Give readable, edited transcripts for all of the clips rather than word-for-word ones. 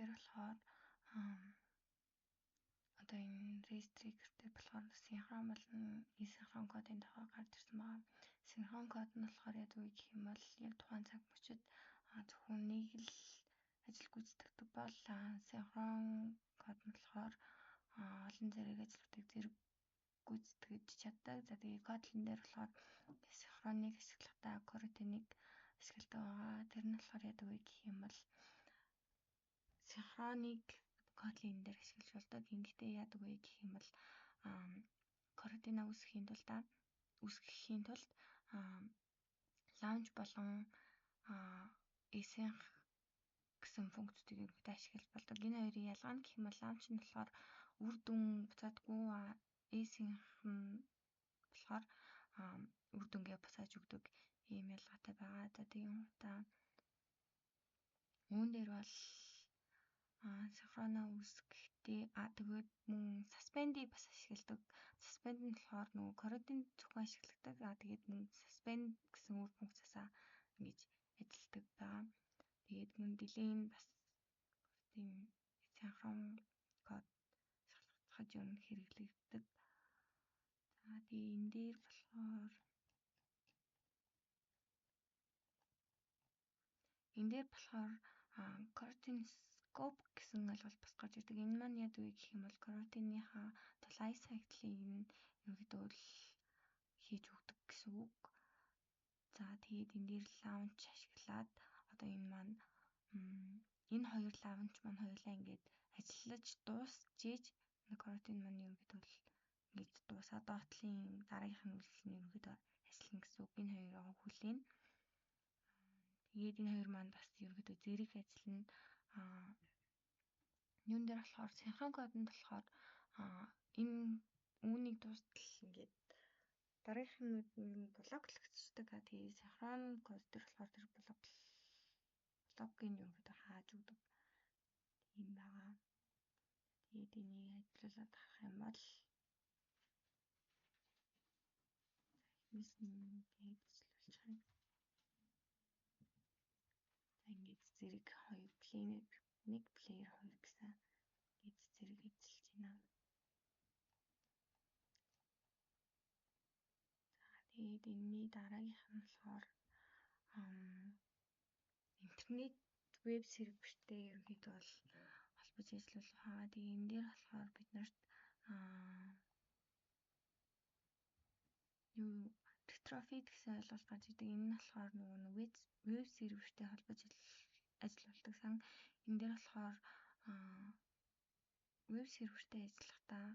дээр болохоор одоо энэ race trigger дээр болохоор синхрон болон асинхрон кодын тухай гарч ирсэн байгаа. Синхрон код нь болохоор яадаг вэ гэх юм бол яг тухайн цаг мөчид зөвхөн нэг л ажил гүйцэтгэдэг бол синхрон код нь болохоор олон зэрэг ажлуудыг зэрэг гүйцэтгэж чаддаг. За тэгээ кодлын дээр болохоор синхроныг ашиглахдаа coroutine-ыг ашигладаг байгаа. Тэр нь болохоор яадаг вэ гэх юм бол синхроныг Kotlin дээр ашиглаж болдог. Ингэхдээ яадаг вэ гэх юм бол coroutine үүсгэхийн тулд launch болон async гэсэн функцүүдийг ерөнхийдөө ашиглаж болдог. Энэ хоёрын ялгаа нь гэх юм бол launch нь болохоор үр дүн буцаадгүй, async нь болохоор үр дүнгээ буцааж өгдөг ийм ялгаатай байгаа. За тийм удаа үүн дээр бол синхроноо үүсгэхдээ тэгээд мөн suspend-ийг бас ашигладаг. Suspend нь болохоор нөгөө coroutine зөвхөн ашигладаг. Тэгээд мөн suspend гэсэн үр функцаасаа ингэж ажилладаг байгаа. Тэгээд мөн delay нь бас тийм синхрон код шалгахад юу н хэрэглэгддэг. За тэгээд энэ дээр болохоор coroutine scope гэсэн ойлголт бас гарч ирдэг. Энэ маань яадаг вэ гэх юм бол coroutine-ийнхаа life cycle-ийг нь ерөнхийдөө хийж өгдөг гэсэн үг. За тэгээд энэ дээр launch ашиглаад одоо энэ маань энэ хоёр launch маань хоёулаа ингээд ажиллаж дуусчиж coroutine маань ерөнхийдөө ингэж дуусаад доотлын дараагийнх нь үйлчлэл нь ерөнхийдөө ажиллана гэсэн үг. Энэ хоёроо хүлээн. Тэгээд энэ хоёр маань бас ерөнхийдөө зэрэг ажиллана. Юун дээр болохоор синхрон кодонд болохоор энэ үүнийг дуустал ингээд дараагийнх нь блоклогдчихдаг. Тэгээд синхрон код дээр болохоор тэр блокийг ерөнхийдөө хааж өгдөг. Тийм байгаа. Тэгээд энийг ажиллуулад авах юм бол ингээд ажиллуулж харна. Ингээд зэрэг хоёр плеер нэг плеер хоёр гэсэн ингээд зэрэг ажиллаж байна. За тэгээд энэний дараагийнх нь болохоор интернет веб сервертэй ерөнхийдөө бол холбож ажиллах байгаа. Тэгээд энэ дээр болохоор бид нарт retrofit гэсэн ойлголт гарч ирдэг. Энэ нь болохоор нөгөө веб сервертэй холбож ажилладаг сан. Энэ дээр болохоор веб сервертэй ажиллахдаа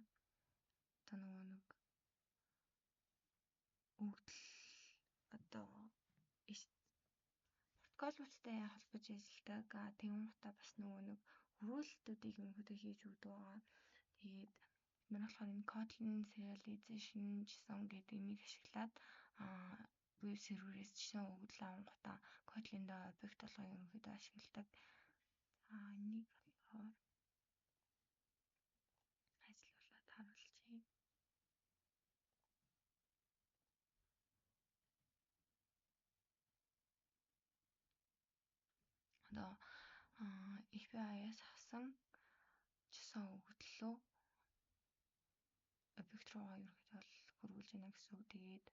одоо нөгөө нэг өгдөл одоо протоколуудтай холбож ажилладаг. Тэгүн утаа бас нөгөө нэг хөрвүүлэлтүүдийг ерөнхийдөө хийж өгдөг байгаа. Тэгээд бид нар болохоор энэ Kotlin serialization JSON гэдэг энийг ашиглаад веб серверээс жишээ өгдөл авангуудаа Kotlin-д объект болгон ерөнхийдөө ашигладаг. Энийг болохоор ажиллуулад харуулъя. Одоо API-аас авсан JSON өгдлөө объект руу ерөнхийдөө хөрвүүлж яана гэсэн үг. Тэгээд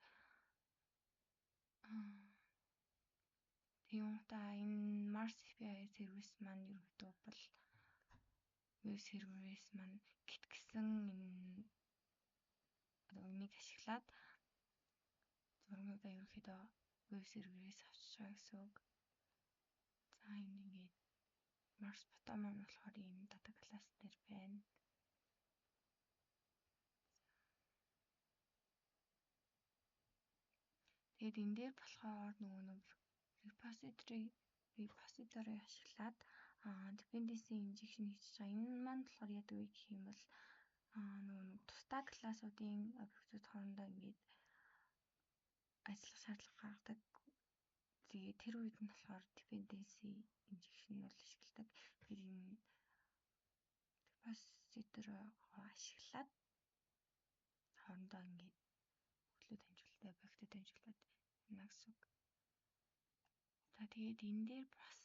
тийм удаа энэ Mars API сервис маань ерөнхийдөө бол веб серверээс маань git гэсэн энэ одоо энийг ашиглаад зургуудаа ерөнхийдөө веб серверээс авч байгаа гэсэн үг. За энэ ингээд Mars bottom маань болохоор энэ data class дээр байна. Тэгээд энэ дээр болохоор нөгөө нэг repository ашиглаад dependency injection хийж байгаа. Энэ маань болохоор яадаг вэ гэх юм бол нөгөө тусдаа классуудын объектууд хоорондоо ингээд ажиллах шаардлага гаргадаг. Тэгээд тэр үед нь болохоор dependency injection бол ашигладаг. Тэгэхээр энэ repository ашиглаад хоорондоо ингээд хөтлөө дамжуулалттай объектыг дамжуулаад байна гэсэн үг. За тэгээд энэ дээр бас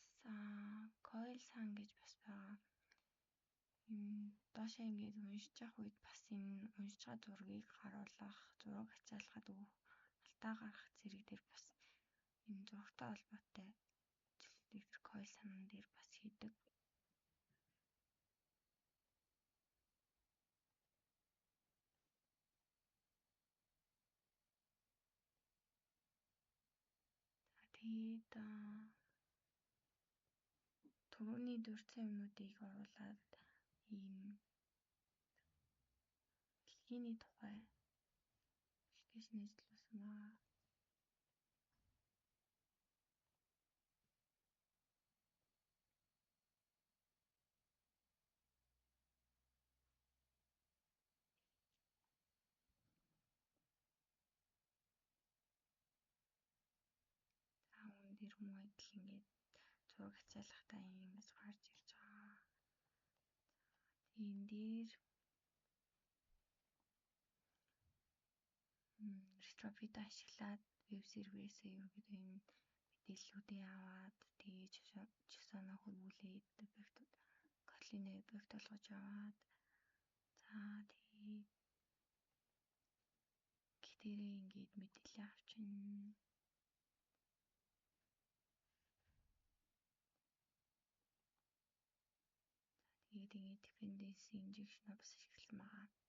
coil sun гэж бас байгаа. Доошоо ингээд уншиж явах үед бас энэ уншиж байгаа зургийг харуулах, зураг хачаалахад алтаа гаргах зэрэг дээр бас энэ зурагтай холбоотой ажлыг тэр койл санаан дээр бас хийдэг. Тэгээд түрүүний дурдсан юмнуудыг оруулаад ийм дэлхийний тухай аппликейшн ажилласан байгаа. Үүн дээр муу адил ингээд зураг хачаалахтаа ингэж гарч ирж байгаа. Энэ дээр Retrofit ашиглаад веб серверээсээ ерөнхийдөө энэ мэдээллүүдээ аваад тэгээд JSON-оо хөрвүүлээд объектууд Kotlin объект болгож аваад тэгээд гэтээрээ ингээд мэдээлэл авчихна. Тэгээд dependency injection бас ашигласан байгаа.